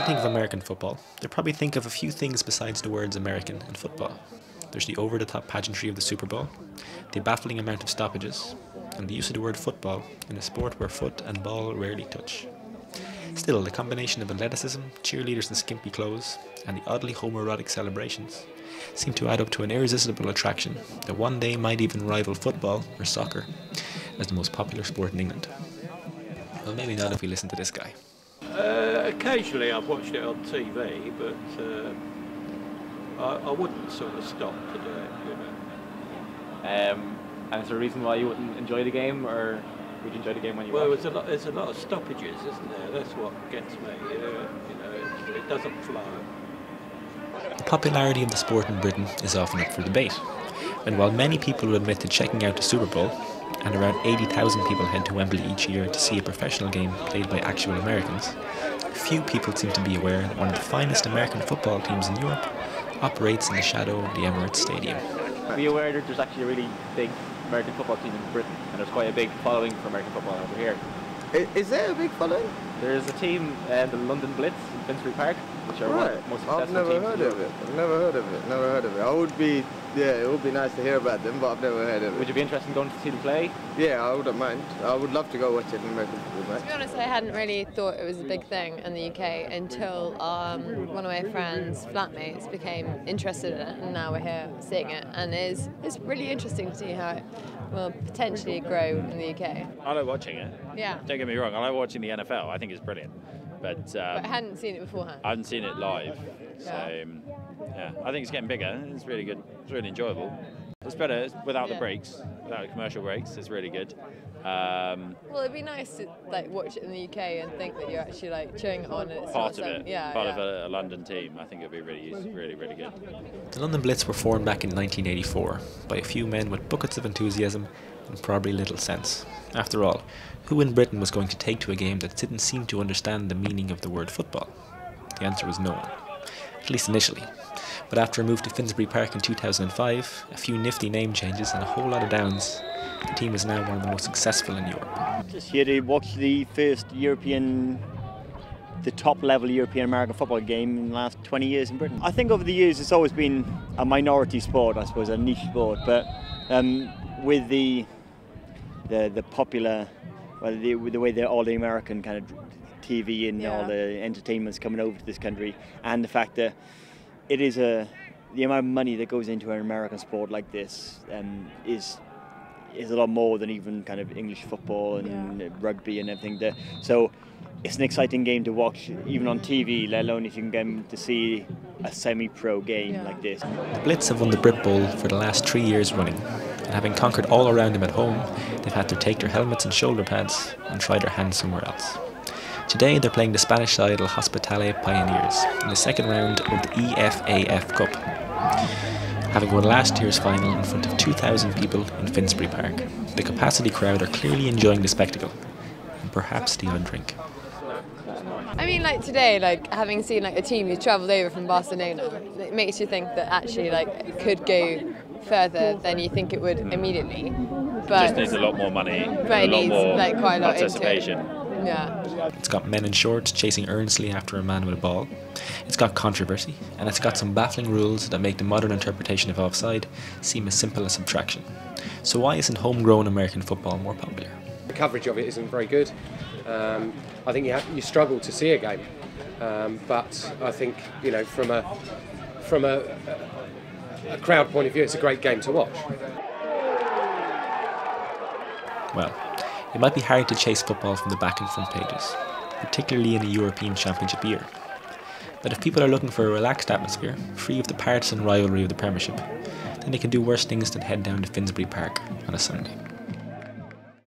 think of American football, they probably think of a few things besides the words American and football. There's the over-the-top pageantry of the Super Bowl, the baffling amount of stoppages, and the use of the word football in a sport where foot and ball rarely touch. Still, the combination of athleticism, cheerleaders in skimpy clothes, and the oddly homoerotic celebrations seem to add up to an irresistible attraction that one day might even rival football or soccer as the most popular sport in England. Well, maybe not if we listen to this guy. Occasionally I've watched it on TV, but I wouldn't sort of stop to do it, you know. And is there a reason why you wouldn't enjoy the game, or would you enjoy the game when you watch? Well, there's a lot of stoppages, isn't there? That's what gets me. You know, it doesn't flow. The popularity of the sport in Britain is often up for debate, and while many people will admit to checking out the Super Bowl, and around 80,000 people head to Wembley each year to see a professional game played by actual Americans, few people seem to be aware that one of the finest American football teams in Europe operates in the shadow of the Emirates Stadium. Are you aware that there's actually a really big American football team in Britain, and there's quite a big following for American football over here? Is there a big following? There's a team, the London Blitz in Finsbury Park, which are one of the most successful I've never teams heard of it. I've never heard of it. Never heard of it. It would be nice to hear about them, but I've never heard of it. Would you be interested in going to see them play? Yeah, I wouldn't mind. I would love to go watch an American football match. To be honest, I hadn't really thought it was a big thing in the UK until one of my friends' flatmates became interested in it, and now we're here seeing it, and it's really interesting to see how it will potentially grow in the UK. I like watching it. Yeah. Don't get me wrong, I like watching the NFL. I think it's brilliant. But I hadn't seen it beforehand. I haven't seen it live. So, yeah, I think it's getting bigger. It's really good. It's really enjoyable. It's better without the breaks, without the commercial breaks. It's really good. Well, it'd be nice to watch it in the UK and think that you're actually cheering it on. And it's part of it. Part of a a London team. I think it'd be really good. The London Blitz were formed back in 1984 by a few men with buckets of enthusiasm and probably little sense. After all, who in Britain was going to take to a game that didn't seem to understand the meaning of the word football? The answer was no one, at least initially. But after a move to Finsbury Park in 2005, a few nifty name changes and a whole lot of downs, the team is now one of the most successful in Europe. Just here to watch the first the top level European American football game in the last 20 years in Britain. I think over the years it's always been a minority sport, I suppose, a niche sport, but with the popular, the way all the American kind of TV and all the entertainment's coming over to this country, and the fact that it is the amount of money that goes into an American sport like this is a lot more than even kind of English football and rugby and everything. So it's an exciting game to watch, even on TV, let alone if you can get to see a semi-pro game like this. The Blitz have won the Brit Bowl for the last 3 years running, and having conquered all around them at home, they've had to take their helmets and shoulder pads and try their hands somewhere else. Today they're playing the Spanish side El Hospitale Pioneers in the second round of the EFAF Cup, having won last year's final in front of 2,000 people in Finsbury Park. The capacity crowd are clearly enjoying the spectacle, and perhaps the odd drink. I mean, today, having seen a team who's travelled over from Barcelona, it makes you think that actually it could go further than you think it would immediately. But It just needs a lot more money, but it needs quite a lot participation. into it. Yeah. It's got men in shorts chasing earnestly after a man with a ball. It's got controversy, and it's got some baffling rules that make the modern interpretation of offside seem as simple as subtraction. So why isn't homegrown American football more popular? The coverage of it isn't very good. I think you struggle to see a game, but I think from a crowd point of view, it's a great game to watch. Well, it might be hard to chase football from the back and front pages, particularly in a European Championship year. But if people are looking for a relaxed atmosphere, free of the partisan rivalry of the Premiership, then they can do worse things than head down to Finsbury Park on a Sunday.